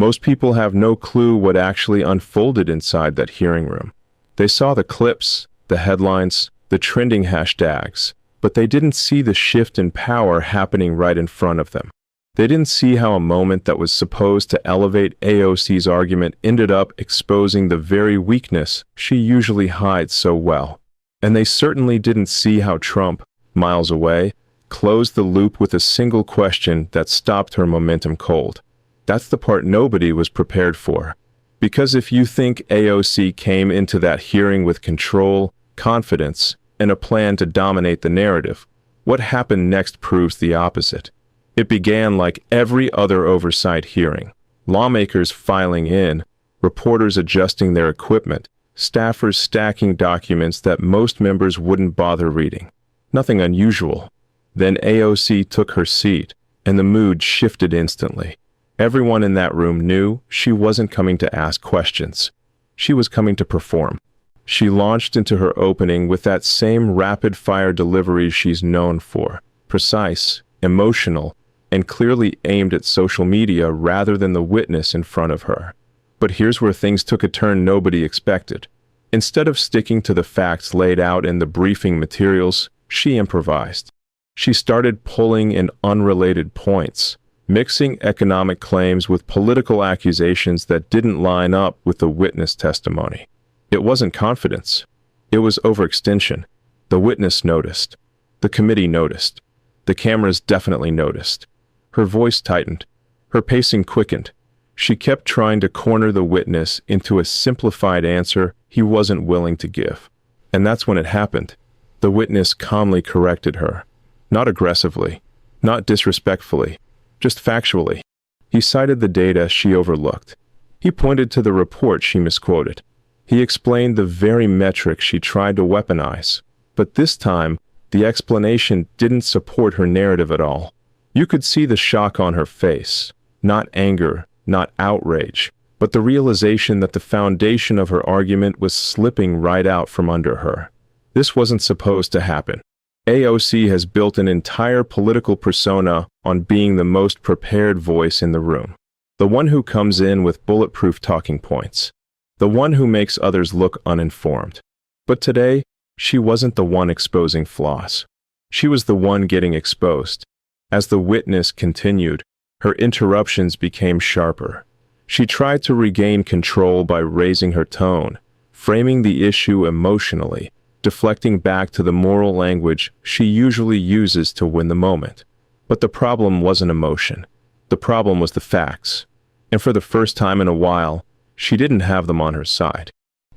Most people have no clue what actually unfolded inside that hearing room. They saw the clips, the headlines, the trending hashtags, but they didn't see the shift in power happening right in front of them. They didn't see how a moment that was supposed to elevate AOC's argument ended up exposing the very weakness she usually hides so well. And they certainly didn't see how Trump, miles away, closed the loop with a single question that stopped her momentum cold. That's the part nobody was prepared for. Because if you think AOC came into that hearing with control, confidence, and a plan to dominate the narrative, what happened next proves the opposite. It began like every other oversight hearing. Lawmakers filing in, reporters adjusting their equipment, staffers stacking documents that most members wouldn't bother reading. Nothing unusual. Then AOC took her seat, and the mood shifted instantly. Everyone in that room knew she wasn't coming to ask questions. She was coming to perform. She launched into her opening with that same rapid-fire delivery she's known for, precise, emotional, and clearly aimed at social media rather than the witness in front of her. But here's where things took a turn nobody expected. Instead of sticking to the facts laid out in the briefing materials, she improvised. She started pulling in unrelated points, mixing economic claims with political accusations that didn't line up with the witness testimony. It wasn't confidence. It was overextension. The witness noticed. The committee noticed. The cameras definitely noticed. Her voice tightened. Her pacing quickened. She kept trying to corner the witness into a simplified answer he wasn't willing to give. And that's when it happened. The witness calmly corrected her. Not aggressively, not disrespectfully, just factually. He cited the data she overlooked. He pointed to the report she misquoted. He explained the very metric she tried to weaponize. But this time, the explanation didn't support her narrative at all. You could see the shock on her face. Not anger, not outrage, but the realization that the foundation of her argument was slipping right out from under her. This wasn't supposed to happen. AOC has built an entire political persona on being the most prepared voice in the room. The one who comes in with bulletproof talking points. The one who makes others look uninformed. But today, she wasn't the one exposing flaws. She was the one getting exposed. As the witness continued, her interruptions became sharper. She tried to regain control by raising her tone, framing the issue emotionally, deflecting back to the moral language she usually uses to win the moment. But the problem wasn't emotion. The problem was the facts. And for the first time in a while, she didn't have them on her side.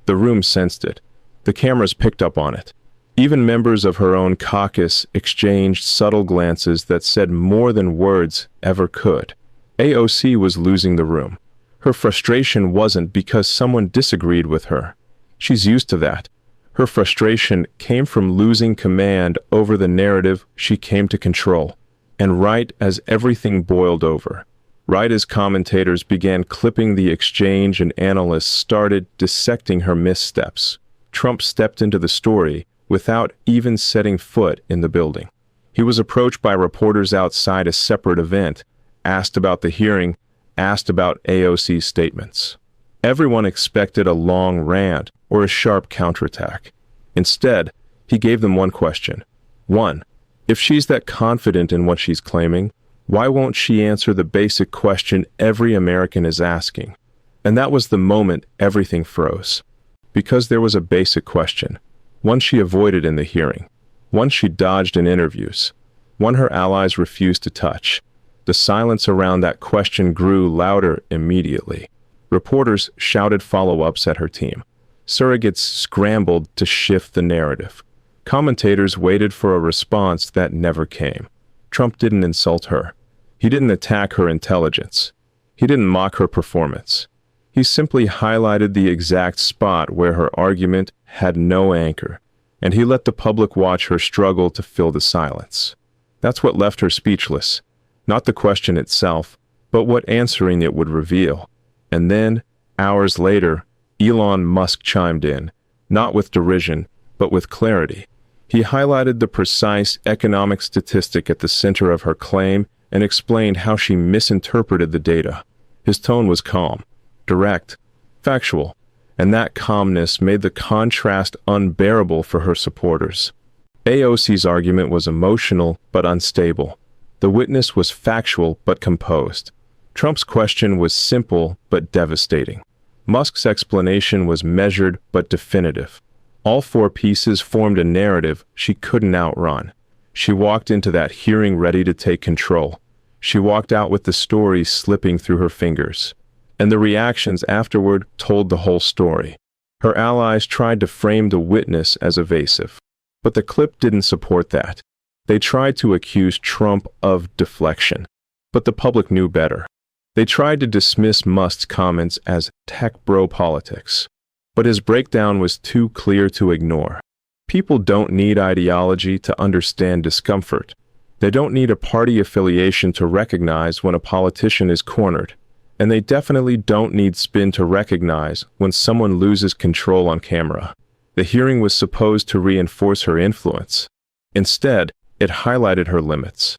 The room sensed it. The cameras picked up on it. Even members of her own caucus exchanged subtle glances that said more than words ever could. AOC was losing the room. Her frustration wasn't because someone disagreed with her. She's used to that. Her frustration came from losing command over the narrative she came to control. And right as everything boiled over, right as commentators began clipping the exchange and analysts started dissecting her missteps, Trump stepped into the story without even setting foot in the building. He was approached by reporters outside a separate event, asked about the hearing, asked about AOC's statements. Everyone expected a long rant or a sharp counterattack. Instead, he gave them one question. One, if she's that confident in what she's claiming, why won't she answer the basic question every American is asking? And that was the moment everything froze. Because there was a basic question. One she avoided in the hearing. One she dodged in interviews. One her allies refused to touch. The silence around that question grew louder immediately. Reporters shouted follow-ups at her team. Surrogates scrambled to shift the narrative. Commentators waited for a response that never came. Trump didn't insult her. He didn't attack her intelligence. He didn't mock her performance. He simply highlighted the exact spot where her argument had no anchor, and he let the public watch her struggle to fill the silence. That's what left her speechless. Not the question itself, but what answering it would reveal. And then, hours later, Elon Musk chimed in, not with derision, but with clarity. He highlighted the precise economic statistic at the center of her claim and explained how she misinterpreted the data. His tone was calm, direct, factual, and that calmness made the contrast unbearable for her supporters. AOC's argument was emotional but unstable. The witness was factual but composed. Trump's question was simple but devastating. Musk's explanation was measured but definitive. All four pieces formed a narrative she couldn't outrun. She walked into that hearing ready to take control. She walked out with the story slipping through her fingers. And the reactions afterward told the whole story. Her allies tried to frame the witness as evasive. But the clip didn't support that. They tried to accuse Trump of deflection. But the public knew better. They tried to dismiss Musk's comments as tech bro politics. But his breakdown was too clear to ignore. People don't need ideology to understand discomfort. They don't need a party affiliation to recognize when a politician is cornered. And they definitely don't need spin to recognize when someone loses control on camera. The hearing was supposed to reinforce her influence. Instead, it highlighted her limits.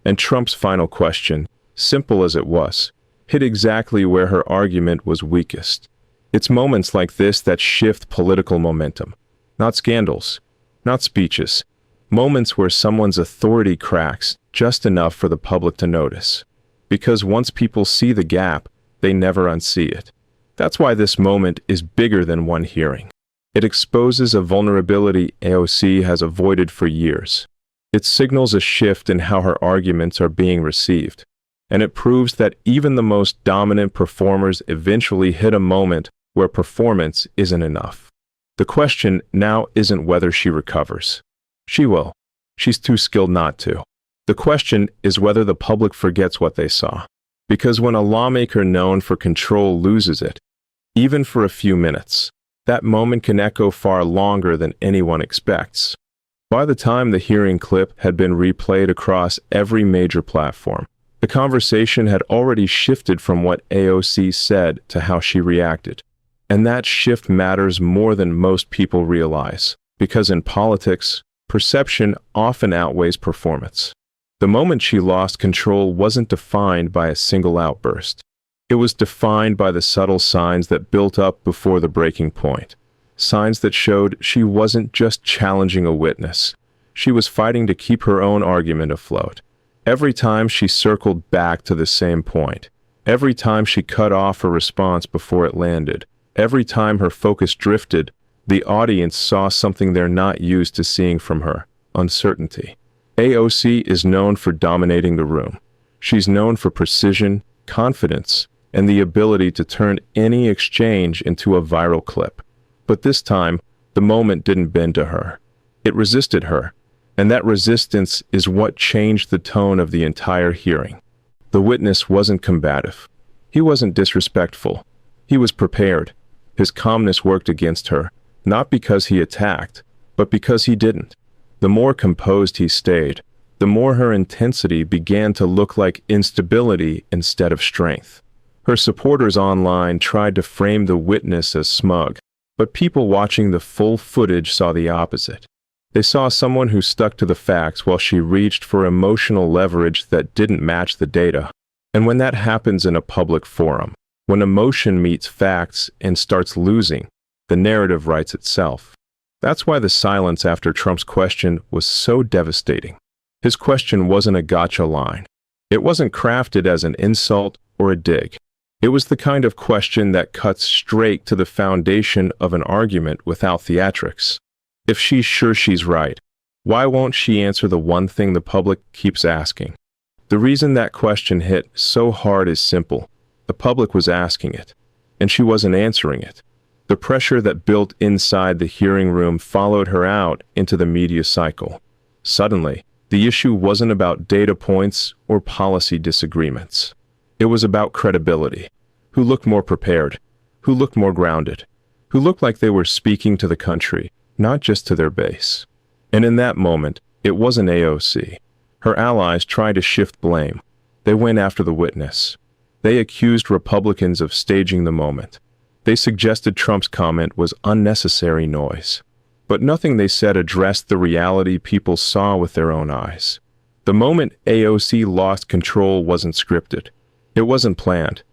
And Trump's final question, simple as it was, hit exactly where her argument was weakest. It's moments like this that shift political momentum. Not scandals, not speeches. Moments where someone's authority cracks just enough for the public to notice. Because once people see the gap, they never unsee it. That's why this moment is bigger than one hearing. It exposes a vulnerability AOC has avoided for years. It signals a shift in how her arguments are being received. And it proves that even the most dominant performers eventually hit a moment where performance isn't enough. The question now isn't whether she recovers. She will. She's too skilled not to. The question is whether the public forgets what they saw. Because when a lawmaker known for control loses it, even for a few minutes, that moment can echo far longer than anyone expects. By the time the hearing clip had been replayed across every major platform, the conversation had already shifted from what AOC said to how she reacted. And that shift matters more than most people realize, because in politics, perception often outweighs performance. The moment she lost control wasn't defined by a single outburst. It was defined by the subtle signs that built up before the breaking point. Signs that showed she wasn't just challenging a witness. She was fighting to keep her own argument afloat. Every time she circled back to the same point, every time she cut off her response before it landed, every time her focus drifted, the audience saw something they're not used to seeing from her: uncertainty. AOC is known for dominating the room. She's known for precision, confidence, and the ability to turn any exchange into a viral clip. But this time, the moment didn't bend to her. It resisted her. And that resistance is what changed the tone of the entire hearing. The witness wasn't combative. He wasn't disrespectful. He was prepared. His calmness worked against her, not because he attacked, but because he didn't. The more composed he stayed, the more her intensity began to look like instability instead of strength. Her supporters online tried to frame the witness as smug, but people watching the full footage saw the opposite. They saw someone who stuck to the facts while she reached for emotional leverage that didn't match the data. And when that happens in a public forum, when emotion meets facts and starts losing, the narrative writes itself. That's why the silence after Trump's question was so devastating. His question wasn't a gotcha line. It wasn't crafted as an insult or a dig. It was the kind of question that cuts straight to the foundation of an argument without theatrics. If she's sure she's right, why won't she answer the one thing the public keeps asking? The reason that question hit so hard is simple. The public was asking it, and she wasn't answering it. The pressure that built inside the hearing room followed her out into the media cycle. Suddenly, the issue wasn't about data points or policy disagreements. It was about credibility. Who looked more prepared? Who looked more grounded? Who looked like they were speaking to the country, not just to their base? And in that moment, it wasn't AOC. Her allies tried to shift blame. They went after the witness. They accused Republicans of staging the moment. They suggested Trump's comment was unnecessary noise. But nothing they said addressed the reality people saw with their own eyes. The moment AOC lost control wasn't scripted. It wasn't planned.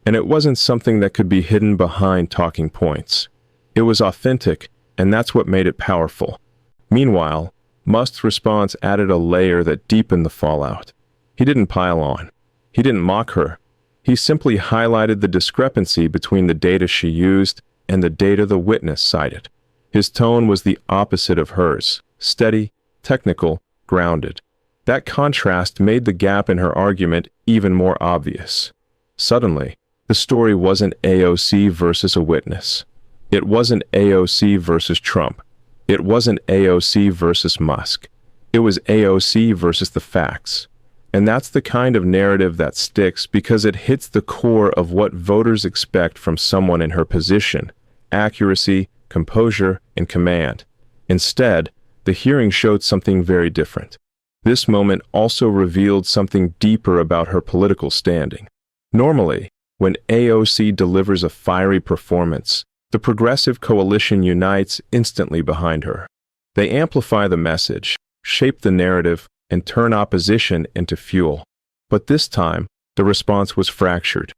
and it wasn't something that could be hidden behind talking points. It was authentic, and that's what made it powerful. Meanwhile, Musk's response added a layer that deepened the fallout. He didn't pile on. He didn't mock her. He simply highlighted the discrepancy between the data she used and the data the witness cited. His tone was the opposite of hers: steady, technical, grounded. That contrast made the gap in her argument even more obvious. Suddenly, the story wasn't AOC versus a witness. It wasn't AOC versus Trump. It wasn't AOC versus Musk. It was AOC versus the facts. And that's the kind of narrative that sticks because it hits the core of what voters expect from someone in her position: accuracy, composure, and command. Instead, the hearing showed something very different. This moment also revealed something deeper about her political standing. Normally, when AOC delivers a fiery performance, the progressive coalition unites instantly behind her. They amplify the message, shape the narrative, and turn opposition into fuel. But this time, the response was fractured.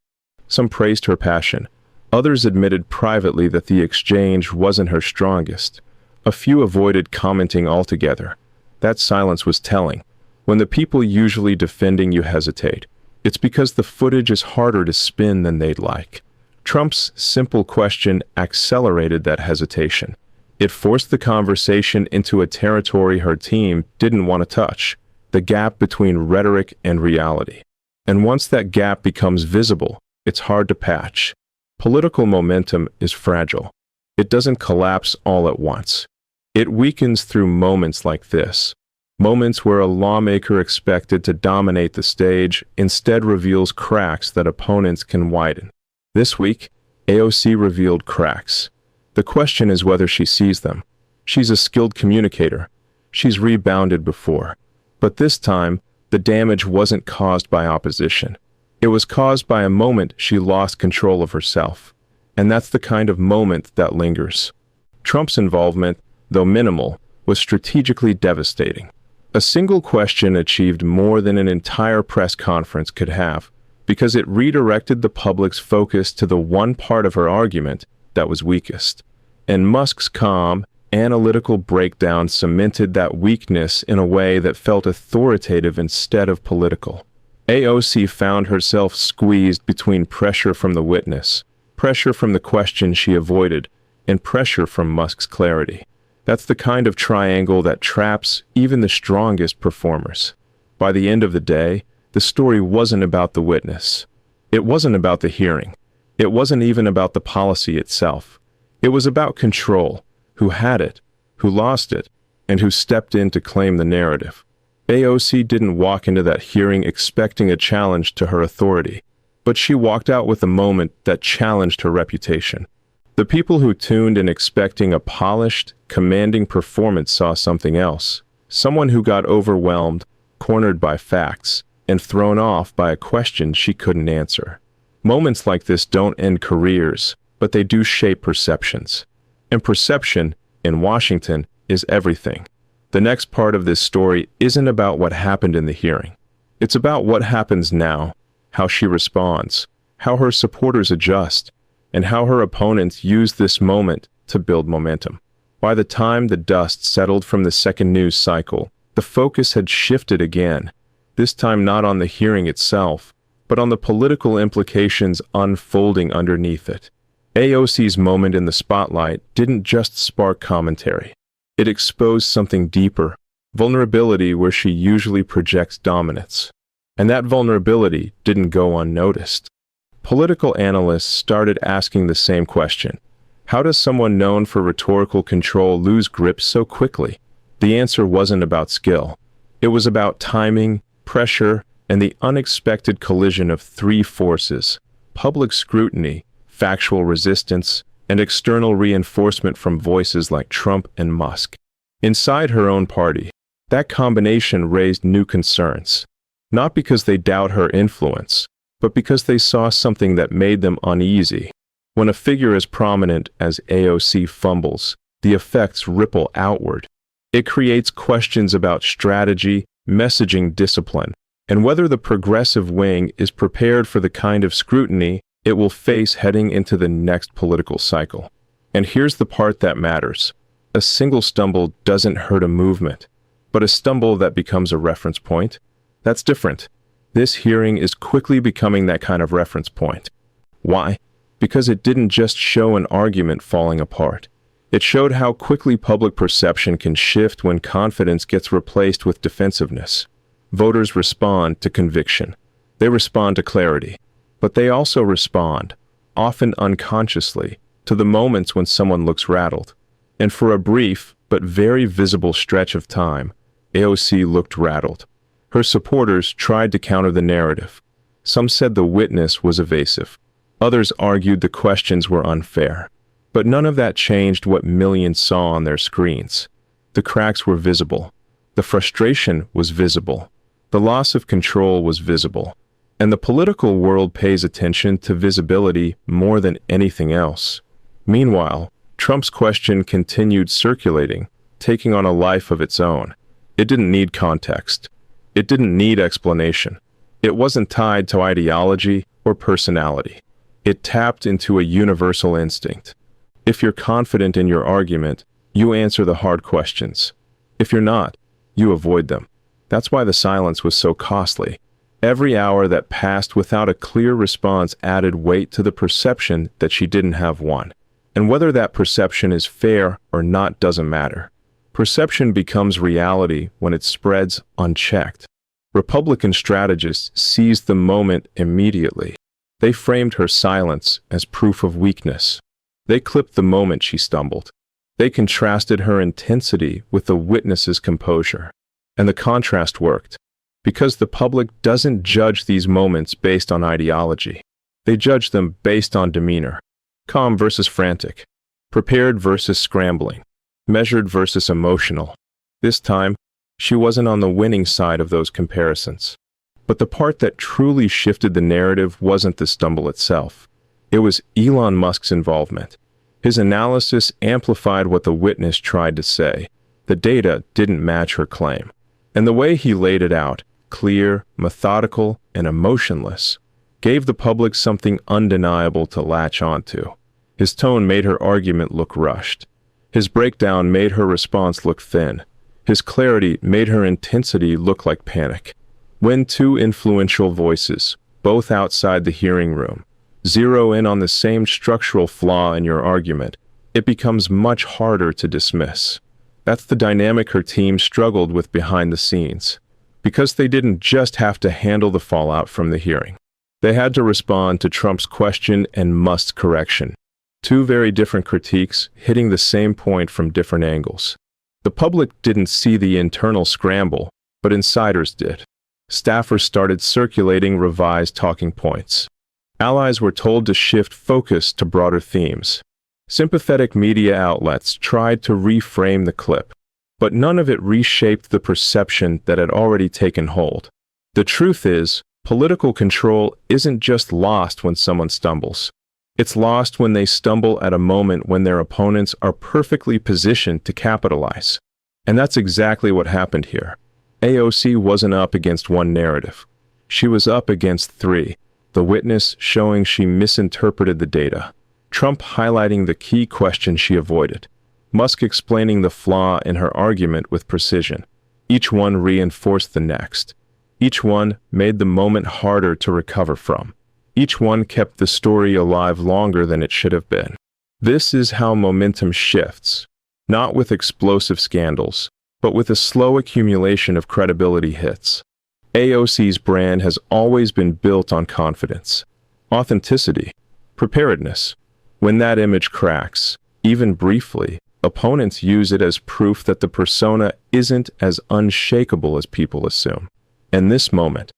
Some praised her passion. Others admitted privately that the exchange wasn't her strongest. A few avoided commenting altogether. That silence was telling. When the people usually defending you hesitate, it's because the footage is harder to spin than they'd like. Trump's simple question accelerated that hesitation. It forced the conversation into a territory her team didn't want to touch: the gap between rhetoric and reality. And once that gap becomes visible, it's hard to patch. Political momentum is fragile. It doesn't collapse all at once. It weakens through moments like this. Moments where a lawmaker expected to dominate the stage instead reveals cracks that opponents can widen. This week, AOC revealed cracks. The question is whether she sees them. She's a skilled communicator. She's rebounded before. But this time, the damage wasn't caused by opposition. It was caused by a moment she lost control of herself. And that's the kind of moment that lingers. Trump's involvement, though minimal, was strategically devastating. A single question achieved more than an entire press conference could have, because it redirected the public's focus to the one part of her argument that was weakest. And Musk's calm, analytical breakdown cemented that weakness in a way that felt authoritative instead of political. AOC found herself squeezed between pressure from the witness, pressure from the question she avoided, and pressure from Musk's clarity. That's the kind of triangle that traps even the strongest performers. By the end of the day, the story wasn't about the witness. It wasn't about the hearing. It wasn't even about the policy itself. It was about control: who had it, who lost it, and who stepped in to claim the narrative. AOC didn't walk into that hearing expecting a challenge to her authority, but she walked out with a moment that challenged her reputation. The people who tuned in expecting a polished, commanding performance saw something else: someone who got overwhelmed, cornered by facts, and thrown off by a question she couldn't answer. Moments like this don't end careers, but they do shape perceptions. And perception, in Washington, is everything. The next part of this story isn't about what happened in the hearing. It's about what happens now, how she responds, how her supporters adjust, and how her opponents use this moment to build momentum. By the time the dust settled from the second news cycle, the focus had shifted again, this time not on the hearing itself, but on the political implications unfolding underneath it. AOC's moment in the spotlight didn't just spark commentary. It exposed something deeper: vulnerability where she usually projects dominance. And that vulnerability didn't go unnoticed. Political analysts started asking the same question: how does someone known for rhetorical control lose grip so quickly? The answer wasn't about skill. It was about timing, pressure, and the unexpected collision of three forces: public scrutiny, factual resistance, and external reinforcement from voices like Trump and Musk. Inside her own party, that combination raised new concerns, not because they doubt her influence, but because they saw something that made them uneasy. When a figure as prominent as AOC fumbles, the effects ripple outward. It creates questions about strategy, messaging discipline, and whether the progressive wing is prepared for the kind of scrutiny it will face heading into the next political cycle. And here's the part that matters. A single stumble doesn't hurt a movement, but a stumble that becomes a reference point, that's different. This hearing is quickly becoming that kind of reference point. Why? Because it didn't just show an argument falling apart. It showed how quickly public perception can shift when confidence gets replaced with defensiveness. Voters respond to conviction. They respond to clarity. But they also respond, often unconsciously, to the moments when someone looks rattled. And for a brief but very visible stretch of time, AOC looked rattled. Her supporters tried to counter the narrative. Some said the witness was evasive. Others argued the questions were unfair. But none of that changed what millions saw on their screens. The cracks were visible. The frustration was visible. The loss of control was visible. And the political world pays attention to visibility more than anything else. Meanwhile, Trump's question continued circulating, taking on a life of its own. It didn't need context. It didn't need explanation. It wasn't tied to ideology or personality. It tapped into a universal instinct. If you're confident in your argument, you answer the hard questions. If you're not, you avoid them. That's why the silence was so costly. Every hour that passed without a clear response added weight to the perception that she didn't have one. And whether that perception is fair or not doesn't matter. Perception becomes reality when it spreads unchecked. Republican strategists seized the moment immediately. They framed her silence as proof of weakness. They clipped the moment she stumbled. They contrasted her intensity with the witness's composure. And the contrast worked. Because the public doesn't judge these moments based on ideology. They judge them based on demeanor. Calm versus frantic. Prepared versus scrambling. Measured versus emotional. This time, she wasn't on the winning side of those comparisons. But the part that truly shifted the narrative wasn't the stumble itself. It was Elon Musk's involvement. His analysis amplified what the witness tried to say. The data didn't match her claim. And the way he laid it out, clear, methodical, and emotionless, gave the public something undeniable to latch onto. His tone made her argument look rushed. His breakdown made her response look thin. His clarity made her intensity look like panic. When two influential voices, both outside the hearing room, zero in on the same structural flaw in your argument, it becomes much harder to dismiss. That's the dynamic her team struggled with behind the scenes. Because they didn't just have to handle the fallout from the hearing. They had to respond to Trump's question and Musk's correction. Two very different critiques hitting the same point from different angles. The public didn't see the internal scramble, but insiders did. Staffers started circulating revised talking points. Allies were told to shift focus to broader themes. Sympathetic media outlets tried to reframe the clip, but none of it reshaped the perception that had already taken hold. The truth is, political control isn't just lost when someone stumbles. It's lost when they stumble at a moment when their opponents are perfectly positioned to capitalize. And that's exactly what happened here. AOC wasn't up against one narrative. She was up against three. The witness showing she misinterpreted the data. Trump highlighting the key question she avoided. Musk explaining the flaw in her argument with precision. Each one reinforced the next. Each one made the moment harder to recover from. Each one kept the story alive longer than it should have been. This is how momentum shifts, not with explosive scandals, but with a slow accumulation of credibility hits. AOC's brand has always been built on confidence, authenticity, preparedness. When that image cracks, even briefly, opponents use it as proof that the persona isn't as unshakable as people assume. And this moment,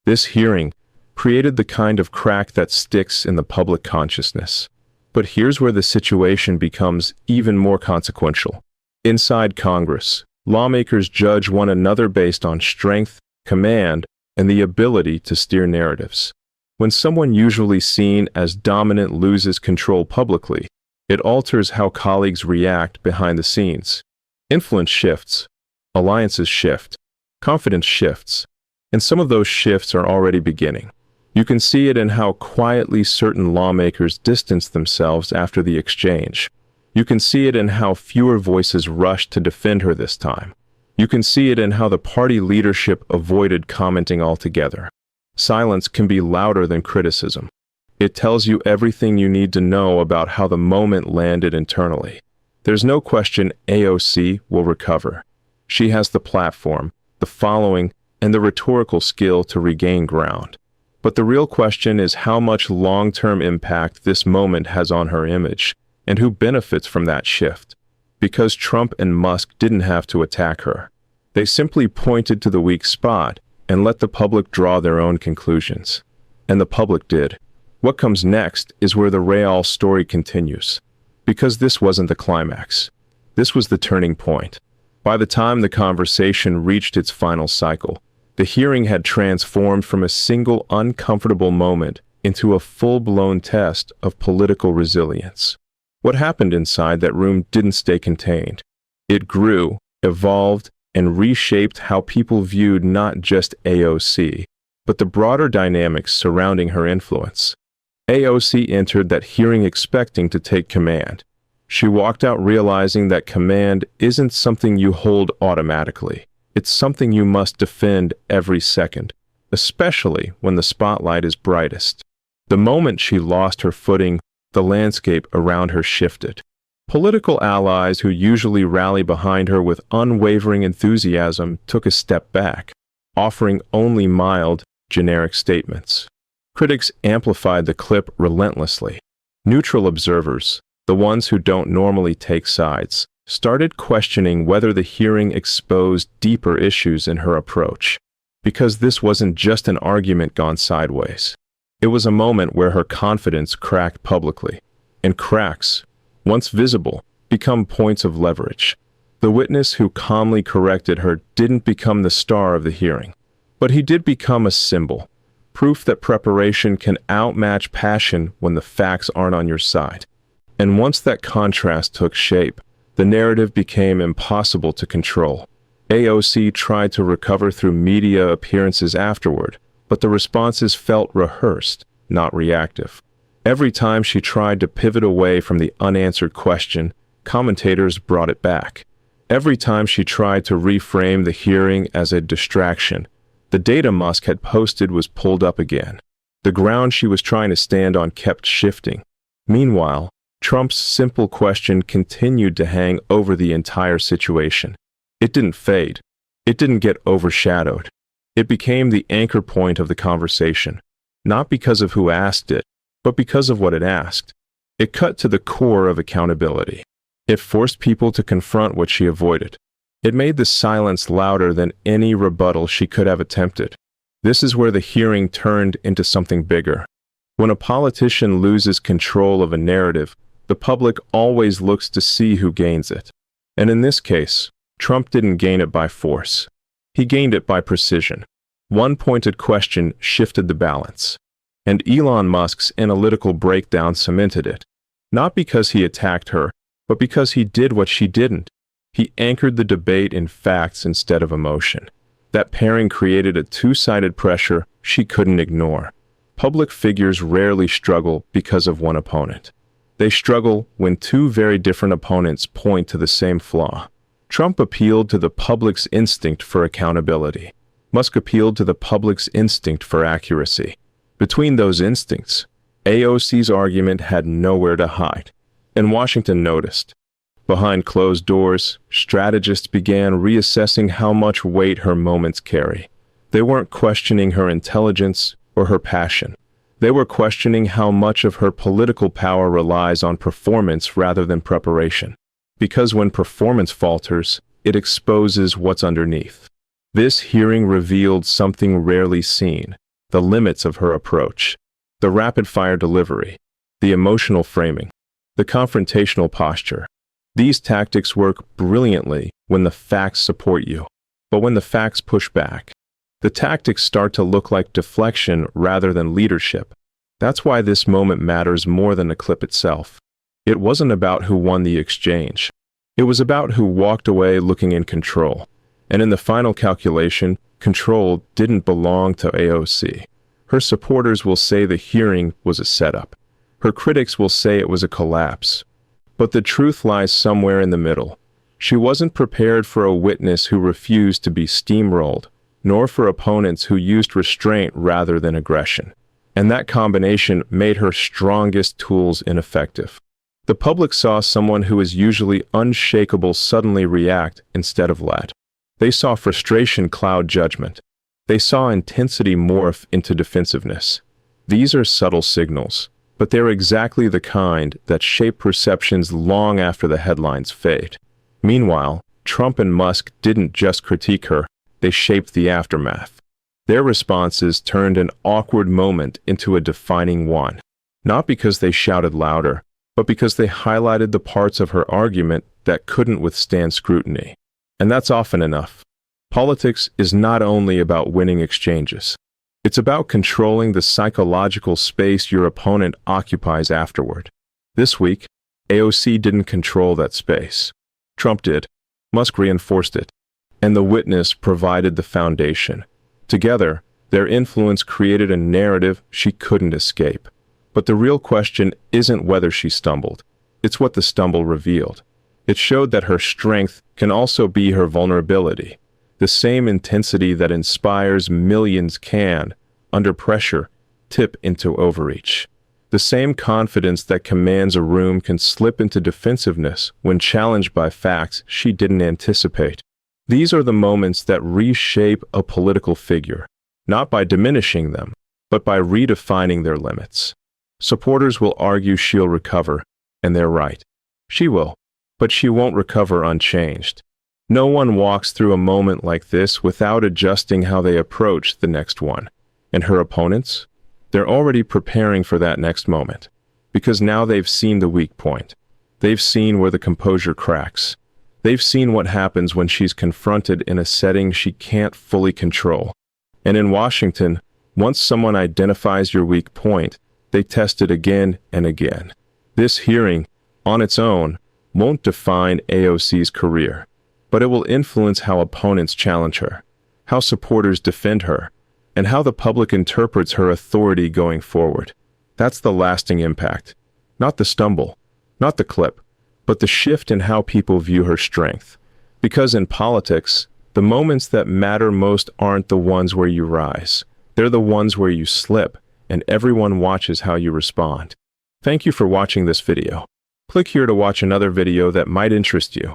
this hearing, created the kind of crack that sticks in the public consciousness. But here's where the situation becomes even more consequential. Inside Congress, lawmakers judge one another based on strength, command, and the ability to steer narratives. When someone usually seen as dominant loses control publicly, it alters how colleagues react behind the scenes. Influence shifts, alliances shift, confidence shifts, and some of those shifts are already beginning. You can see it in how quietly certain lawmakers distance themselves after the exchange. You can see it in how fewer voices rushed to defend her this time. You can see it in how the party leadership avoided commenting altogether. Silence can be louder than criticism. It tells you everything you need to know about how the moment landed internally. There's no question AOC will recover. She has the platform, the following, and the rhetorical skill to regain ground. But the real question is how much long-term impact this moment has on her image, and who benefits from that shift. Because Trump and Musk didn't have to attack her. They simply pointed to the weak spot and let the public draw their own conclusions. And the public did. What comes next is where the real story continues. Because this wasn't the climax. This was the turning point. By the time the conversation reached its final cycle, the hearing had transformed from a single uncomfortable moment into a full-blown test of political resilience. What happened inside that room didn't stay contained. It grew, evolved, and reshaped how people viewed not just AOC, but the broader dynamics surrounding her influence. AOC entered that hearing expecting to take command. She walked out realizing that command isn't something you hold automatically. It's something you must defend every second, especially when the spotlight is brightest. The moment she lost her footing, the landscape around her shifted. Political allies who usually rally behind her with unwavering enthusiasm took a step back, offering only mild, generic statements. Critics amplified the clip relentlessly. Neutral observers, the ones who don't normally take sides, started questioning whether the hearing exposed deeper issues in her approach. Because this wasn't just an argument gone sideways. It was a moment where her confidence cracked publicly. And cracks, once visible, become points of leverage. The witness who calmly corrected her didn't become the star of the hearing. But he did become a symbol. Proof that preparation can outmatch passion when the facts aren't on your side. And once that contrast took shape, the narrative became impossible to control. AOC tried to recover through media appearances afterward, but the responses felt rehearsed, not reactive. Every time she tried to pivot away from the unanswered question, commentators brought it back. Every time she tried to reframe the hearing as a distraction, the data Musk had posted was pulled up again. The ground she was trying to stand on kept shifting. Meanwhile, Trump's simple question continued to hang over the entire situation. It didn't fade. It didn't get overshadowed. It became the anchor point of the conversation, not because of who asked it, but because of what it asked. It cut to the core of accountability. It forced people to confront what she avoided. It made the silence louder than any rebuttal she could have attempted. This is where the hearing turned into something bigger. When a politician loses control of a narrative, the public always looks to see who gains it. And in this case, Trump didn't gain it by force. He gained it by precision. One pointed question shifted the balance. And Elon Musk's analytical breakdown cemented it. Not because he attacked her, but because he did what she didn't. He anchored the debate in facts instead of emotion. That pairing created a two-sided pressure she couldn't ignore. Public figures rarely struggle because of one opponent. They struggle when two very different opponents point to the same flaw. Trump appealed to the public's instinct for accountability. Musk appealed to the public's instinct for accuracy. Between those instincts, AOC's argument had nowhere to hide. And Washington noticed. Behind closed doors, strategists began reassessing how much weight her moments carry. They weren't questioning her intelligence or her passion. They were questioning how much of her political power relies on performance rather than preparation. Because when performance falters, it exposes what's underneath. This hearing revealed something rarely seen, the limits of her approach, the rapid-fire delivery, the emotional framing, the confrontational posture. These tactics work brilliantly when the facts support you, but when the facts push back, the tactics start to look like deflection rather than leadership. That's why this moment matters more than the clip itself. It wasn't about who won the exchange. It was about who walked away looking in control. And in the final calculation, control didn't belong to AOC. Her supporters will say the hearing was a setup. Her critics will say it was a collapse. But the truth lies somewhere in the middle. She wasn't prepared for a witness who refused to be steamrolled, nor for opponents who used restraint rather than aggression. And that combination made her strongest tools ineffective. The public saw someone who is usually unshakable suddenly react instead of let. They saw frustration cloud judgment. They saw intensity morph into defensiveness. These are subtle signals, but they're exactly the kind that shape perceptions long after the headlines fade. Meanwhile, Trump and Musk didn't just critique her, they shaped the aftermath. Their responses turned an awkward moment into a defining one, not because they shouted louder, but because they highlighted the parts of her argument that couldn't withstand scrutiny. And that's often enough. Politics is not only about winning exchanges. It's about controlling the psychological space your opponent occupies afterward. This week, AOC didn't control that space. Trump did. Musk reinforced it. And the witness provided the foundation. Together, their influence created a narrative she couldn't escape. But the real question isn't whether she stumbled. It's what the stumble revealed. It showed that her strength can also be her vulnerability. The same intensity that inspires millions can, under pressure, tip into overreach. The same confidence that commands a room can slip into defensiveness when challenged by facts she didn't anticipate. These are the moments that reshape a political figure, not by diminishing them, but by redefining their limits. Supporters will argue she'll recover, and they're right. She will, but she won't recover unchanged. No one walks through a moment like this without adjusting how they approach the next one. And her opponents? They're already preparing for that next moment, because now they've seen the weak point. They've seen where the composure cracks. They've seen what happens when she's confronted in a setting she can't fully control. And in Washington, once someone identifies your weak point, they test it again and again. This hearing, on its own, won't define AOC's career, but it will influence how opponents challenge her, how supporters defend her, and how the public interprets her authority going forward. That's the lasting impact. Not the stumble, not the clip, but the shift in how people view her strength. Because in politics, the moments that matter most aren't the ones where you rise. They're the ones where you slip, and everyone watches how you respond. Thank you for watching this video. Click here to watch another video that might interest you.